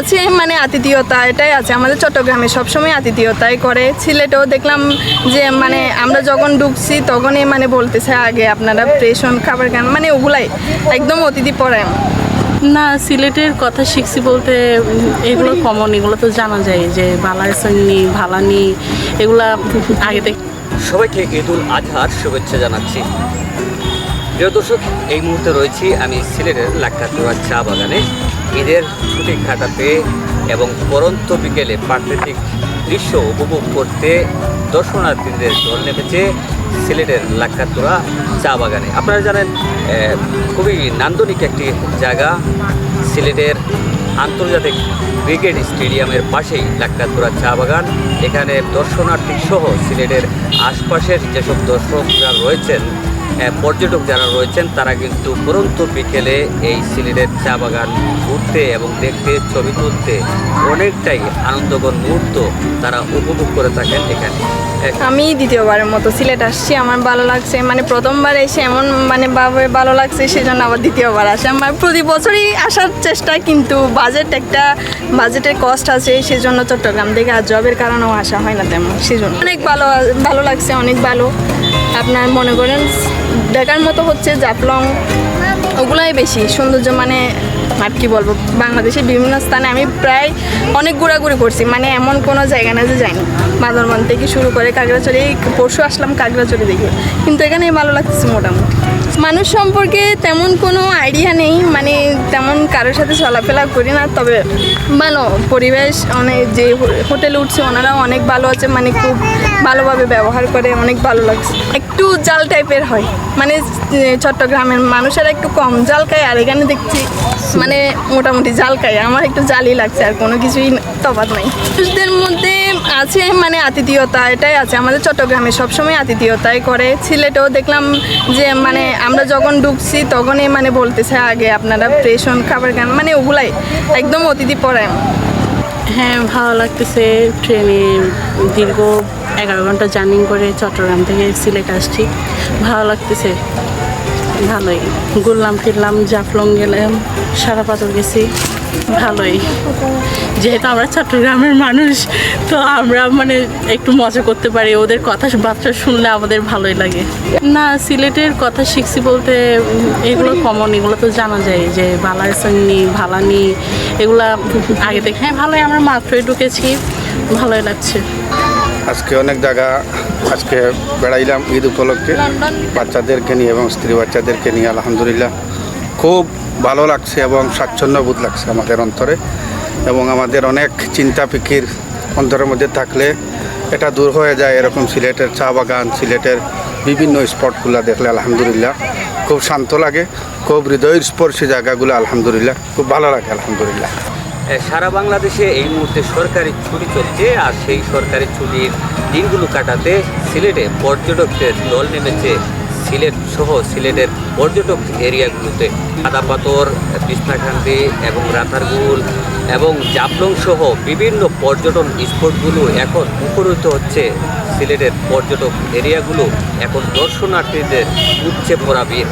আছে মানে আতিথেয়তা এটাই আছে আমাদের চট্টগ্রামে সবসময় আতিথেয়তাই করে। সিলেটেও দেখলাম যে মানে আমরা যখন ঢুকছি তখনই মানে বলতেছে আগে আপনারা ফ্রেশ হন খাবার খান, মানে ওগুলাই একদম অতিথি পরায়ণ। না, সিলেটের কথা শিখছি বলতে এগুলো কমন, এগুলো তো জানা যায় যে বালাইসানি ভালানি এগুলা আগে থেকে। সবাইকে ঈদ উল আজহার শুভেচ্ছা জানাচ্ছি। প্রিয় দর্শক, এই মুহূর্তে রয়েছি আমি সিলেটের লাক্ষাতুরা চা বাগানে। ঈদের ছুটি কাটাতে এবং পরন্ত বিকেলে প্রাকৃতিক দৃশ্য উপভোগ করতে দর্শনার্থীদের ঢল নেমেছে সিলেটের লাক্ষাতুরা চা বাগানে। আপনারা জানেন খুবই নান্দনিক একটি জায়গা, সিলেটের আন্তর্জাতিক ক্রিকেট স্টেডিয়ামের পাশেই লাক্ষাতুরা চা বাগান। এখানে দর্শনার্থী সহ সিলেটের আশপাশের যেসব দর্শকরা রয়েছেন, পর্যটক যারা রয়েছেন, তারা কিন্তু পরন্ত বিকেলে এই সিলেটের চা বাগান ঘুরতে এবং দেখতে, ছবি তুলতে অনেকটাই আনন্দকর মুহূর্ত তারা উপভোগ করে থাকেন এখানে। আমি দ্বিতীয়বারের মতো সিলেট আসছি, আমার ভালো লাগছে। মানে প্রথমবার এসে এমন মানে ভালো লাগছে, সেজন্য আবার দ্বিতীয়বার আসে। আমার প্রতি বছরই আসার চেষ্টা, কিন্তু বাজেটের কস্ট আছে, সেজন্য চট্টগ্রাম থেকে আর জবের কারণেও আসা হয় না তেমন, সেজন্য অনেক ভালো লাগছে, অনেক ভালো। আপনার মনে করেন দেখার মতো হচ্ছে জাফলং, ওগুলাই বেশি সৌন্দর্য। মানে আর কি বলবো, বাংলাদেশের বিভিন্ন স্থানে আমি প্রায় অনেক ঘোরাঘুরি করছি, মানে এমন কোনো জায়গা না যে যাইনি। বান্দরবান থেকে শুরু করে কাকড়াছড়ি, পরশু আসলাম কাকড়াছড়ি দেখে, কিন্তু এখানেই ভালো লাগতেছে মোটামুটি। মানুষ সম্পর্কে তেমন কোনো আইডিয়া নেই, মানে তেমন কারোর সাথে চলাফেরা করি না, তবে ভালো পরিবেশ। অনেক যে হোটেলে উঠছে ওনারাও অনেক ভালো আছে, মানে খুব ভালোভাবে ব্যবহার করে, অনেক ভালো লাগছে। একটু জাল টাইপের হয়, মানে চট্টগ্রামের মানুষেরা একটু কম জাল খায়, আর এখানে দেখছি মানে মোটামুটি জাল খায়। আমার একটু জালই লাগছে, আর কোনো কিছুই তফাৎ নাই। মানুষদের মধ্যে আছে মানে আতিথেয়তা এটাই আছে আমাদের চট্টগ্রামে সবসময় আতিথেয়তাই করে। সিলেটেও দেখলাম যে মানে আমরা যখন ঢুকছি তখনই মানে বলতেছে আগে আপনারা ফ্রেশ হন খাবার খান, মানে ওগুলাই একদম অতিথি পরায়ণ। হ্যাঁ, ভালো লাগতেছে। ট্রেনে দীর্ঘ 11 ঘন্টা জার্নি করে চট্টগ্রাম থেকে সিলেট আসছি, ভালো লাগতেছে। ভালোই ঘুরলাম ফিরলাম, জাফলং গেলাম, সারা পাথর গেছি, ভালোই। যেহেতু আমরা চট্টগ্রামের মানুষ, তো আমরা মানে একটু মজা করতে পারি, ওদের কথাবার্তা শুনলে আমাদের ভালোই লাগে। না, সিলেটের কথা শিখছি বলতে এগুলো কমন, এগুলো তো জানা যায় যে বালাইসানি ভালানি এগুলা আগে থেকে। হ্যাঁ, ভালোই, আমরা মাত্রই ঢুকেছি, ভালোই লাগছে। আজকে অনেক জায়গা আজকে বেড়াইলাম ঈদ উপলক্ষে বাচ্চাদেরকে নিয়ে এবং স্ত্রী বাচ্চাদেরকে নিয়ে। আলহামদুলিল্লাহ খুব ভালো লাগছে এবং স্বাচ্ছন্দ্য বোধ লাগছে আমাদের অন্তরে, এবং আমাদের অনেক চিন্তা ফিকির অন্তরের মধ্যে থাকলে এটা দূর হয়ে যায়। এরকম সিলেটের চা বাগান, সিলেটের বিভিন্ন স্পটগুলো দেখলে আলহামদুলিল্লাহ খুব শান্ত লাগে, খুব হৃদয়ের স্পর্শী জায়গাগুলো আলহামদুলিল্লাহ খুব ভালো লাগে আলহামদুলিল্লাহ। সারা বাংলাদেশে এই মুহূর্তে সরকারি ছুটি চলছে, আর সেই সরকারি ছুটির দিনগুলো কাটাতে সিলেটে পর্যটকদের দল নেমেছে সিলেট সহ সিলেটের পর্যটক এরিয়াগুলোতে। আদাপাতর, বিছনাকান্দি এবং রাতারগুল এবং জাফলং সহ বিভিন্ন পর্যটন স্পটগুলো এখন মুখরিত হচ্ছে। সিলেটের পর্যটক এরিয়াগুলো এখন দর্শনার্থীদের উপচে পড়া ভিড়।